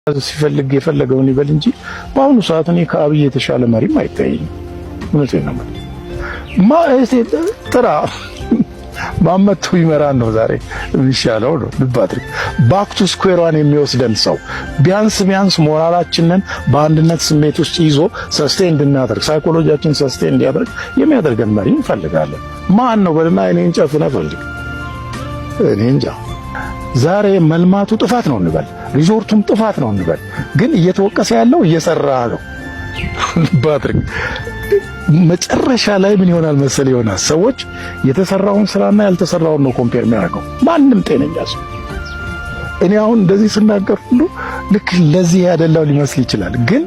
ሲፈልግ የፈለገውን ይበል እንጂ በአሁኑ ሰዓት እኔ ከአብይ የተሻለ መሪም አይታየኝም። እውነቴን ነው ማለት ጥራ ማመቱ ይመራን ነው ዛሬ የሚሻለው ነው። ልብ አድርግ። ባክ ቱ ስኩዌር ዋን የሚወስደን ሰው ቢያንስ ሞራላችንን በአንድነት ስሜት ውስጥ ይዞ ሰስቴን እንድናደርግ ሳይኮሎጂያችን ሰስቴን እንዲያደርግ የሚያደርገን መሪ እንፈልጋለን። ማን ነው በልና እኔን ጨፍነ ፈልግ እኔ እንጃ። ዛሬ መልማቱ ጥፋት ነው እንበል፣ ሪዞርቱም ጥፋት ነው እንበል፣ ግን እየተወቀሰ ያለው እየሰራ ነው። ልብ አድርግ። መጨረሻ ላይ ምን ይሆናል መሰል ይሆናል ሰዎች የተሰራውን ስራና ያልተሰራውን ነው ኮምፔር የሚያደርገው። ማንም ጤነኛ ሰው እኔ አሁን እንደዚህ ስናገር ሁሉ ልክ ለዚህ ያደላው ሊመስል ይችላል። ግን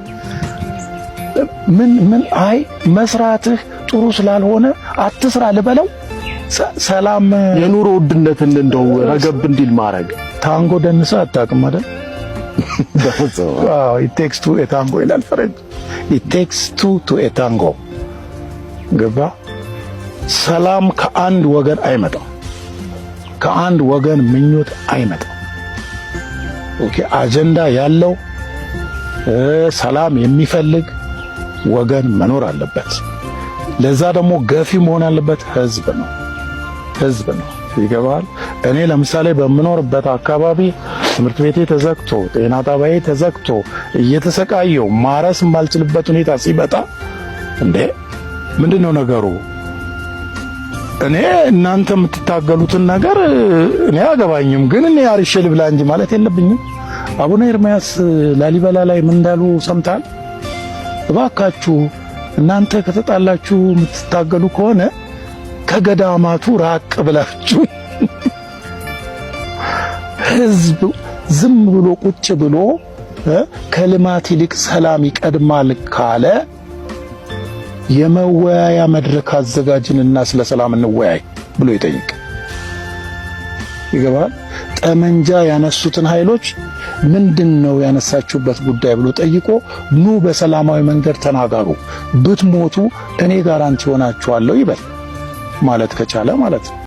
ምን አይ መስራትህ ጥሩ ስላልሆነ አትስራ ልበለው። ሰላም የኑሮ ውድነትን እንደው ረገብ እንዲል ማድረግ ታንጎ ደንሳ አታውቅም አይደል? it takes two a tango ይላል ፈረንጅ። it takes two to a tango ገባ። ሰላም ከአንድ ወገን አይመጣም፣ ከአንድ ወገን ምኞት አይመጣም። ኦኬ አጀንዳ ያለው ሰላም የሚፈልግ ወገን መኖር አለበት። ለዛ ደግሞ ገፊ መሆን አለበት ህዝብ ነው። ህዝብ ነው። ይገባል። እኔ ለምሳሌ በምኖርበት አካባቢ ትምህርት ቤቴ ተዘግቶ ጤና ጣቢያዬ ተዘግቶ እየተሰቃየው ማረስ የማልችልበት ሁኔታ ሲመጣ እንዴ ምንድነው ነገሩ? እኔ እናንተ የምትታገሉትን ነገር እኔ አገባኝም፣ ግን እኔ አርሼ ልብላ እንጂ ማለት የለብኝም። አቡነ ኤርምያስ ላሊበላ ላይ ምን እንዳሉ ሰምታል? እባካችሁ እናንተ ከተጣላችሁ የምትታገሉ ከሆነ ከገዳማቱ ራቅ ብላችሁ ህዝብ ዝም ብሎ ቁጭ ብሎ ከልማት ይልቅ ሰላም ይቀድማል ካለ የመወያያ መድረክ አዘጋጅንና ስለ ሰላም እንወያይ ብሎ ይጠይቅ። ይገባል። ጠመንጃ ያነሱትን ኃይሎች ምንድነው ያነሳችሁበት ጉዳይ ብሎ ጠይቆ ኑ በሰላማዊ መንገድ ተናገሩ፣ ብትሞቱ እኔ ጋራንቲ ሆናችኋለሁ ይበል ማለት ከቻለ ማለት ነው።